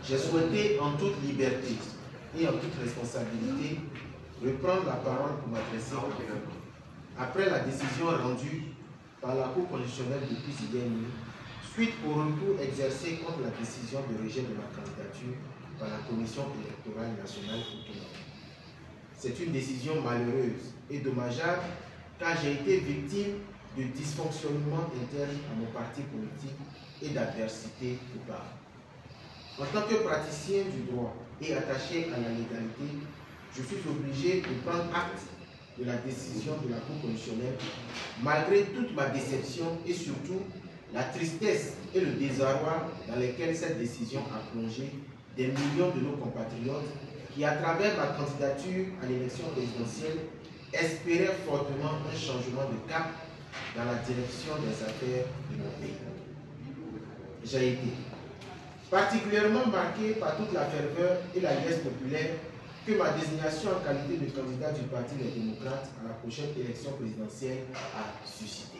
J'ai souhaité en toute liberté et en toute responsabilité reprendre la parole pour m'adresser au peuple. Après la décision rendue par la Cour constitutionnelle depuis hier nuit, suite au recours exercé contre la décision de rejet de ma candidature par la Commission électorale nationale autonome. C'est une décision malheureuse et dommageable car j'ai été victime de dysfonctionnements internes à mon parti politique et d'adversité coupable. En tant que praticien du droit et attaché à la légalité, je suis obligé de prendre acte de la décision de la Cour constitutionnelle, malgré toute ma déception et surtout la tristesse et le désarroi dans lesquels cette décision a plongé des millions de nos compatriotes qui, à travers ma candidature à l'élection présidentielle, espéraient fortement un changement de cap dans la direction des affaires de mon pays. J'ai été particulièrement marqué par toute la ferveur et la liesse populaire que ma désignation en qualité de candidat du Parti des démocrates à la prochaine élection présidentielle a suscité.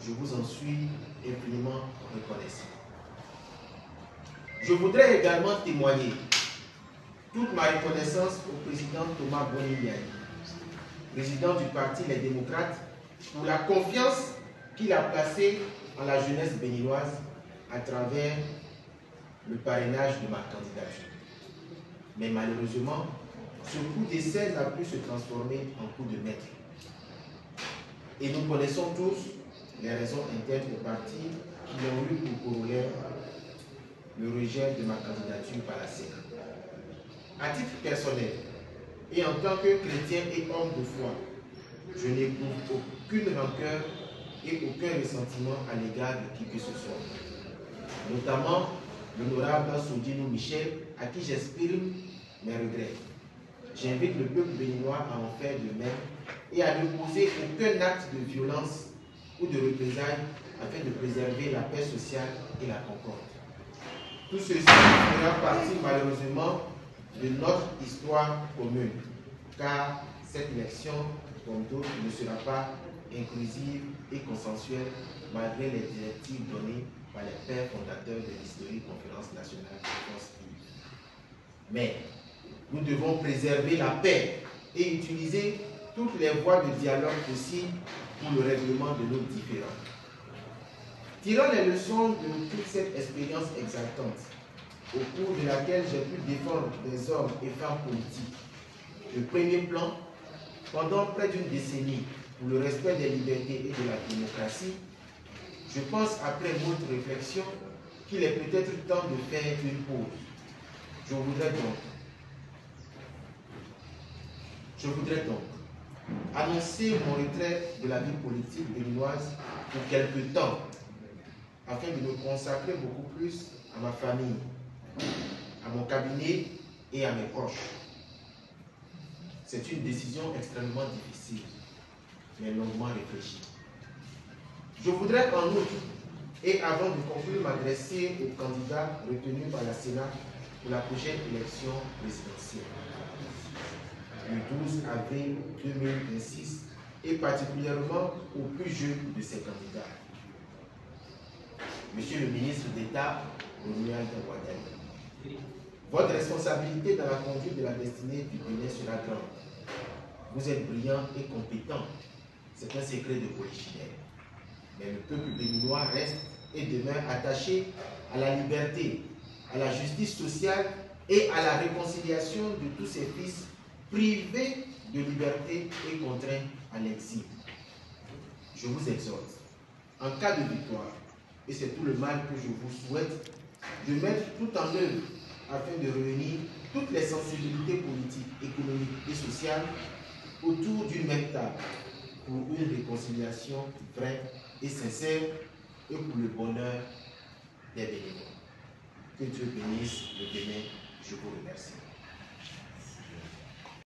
Je vous en suis infiniment reconnaissant. Je voudrais également témoigner toute ma reconnaissance au président Thomas Boni-Ndiaye, président du Parti Les Démocrates, pour la confiance qu'il a placée en la jeunesse béninoise à travers le parrainage de ma candidature. Mais malheureusement, ce coup d'essai n'a pu se transformer en coup de maître. Et nous connaissons tous les raisons internes au parti qui ont eu pour corollaire le rejet de ma candidature par la Sénat. À titre personnel, et en tant que chrétien et homme de foi, je n'éprouve aucune rancœur et aucun ressentiment à l'égard de qui que ce soit. Notamment l'honorable Sodinou Michel, à qui j'exprime mes regrets. J'invite le peuple béninois à en faire de même et à ne poser aucun acte de violence ou de représailles afin de préserver la paix sociale et la concorde. Tout ceci fera partie malheureusement de notre histoire commune, car cette élection, comme d'autres, ne sera pas inclusive et consensuelle malgré les directives données par les pères fondateurs de l'historique Conférence nationale de forces vives. Mais nous devons préserver la paix et utiliser toutes les voies de dialogue possibles pour le règlement de nos différends. Tirant les leçons de toute cette expérience exaltante, au cours de laquelle j'ai pu défendre des hommes et femmes politiques de premier plan pendant près d'une décennie pour le respect des libertés et de la démocratie, je pense après moult réflexion qu'il est peut-être temps de faire une pause. Je voudrais donc annoncer mon retrait de la vie politique béninoise pour quelque temps, afin de me consacrer beaucoup plus à ma famille, à mon cabinet et à mes proches. C'est une décision extrêmement difficile, mais longuement réfléchie. Je voudrais en outre, et avant de conclure, m'adresser aux candidats retenus par la Sénat pour la prochaine élection présidentielle, le 12 avril 2026, et particulièrement aux plus jeunes de ces candidats. Monsieur le ministre d'État, Romuald Wadani, votre responsabilité dans la conduite de la destinée du Bénin sera grande. Vous êtes brillant et compétent. C'est un secret de polichinelle. Mais le peuple béninois reste et demeure attaché à la liberté, à la justice sociale et à la réconciliation de tous ses fils privés de liberté et contraints à l'exil. Je vous exhorte, en cas de victoire, et c'est tout le mal que je vous souhaite, de mettre tout en œuvre afin de réunir toutes les sensibilités politiques, économiques et sociales autour d'une même table pour une réconciliation vraie et sincère et pour le bonheur des Béninois. Que Dieu bénisse le Bénin. Je vous remercie.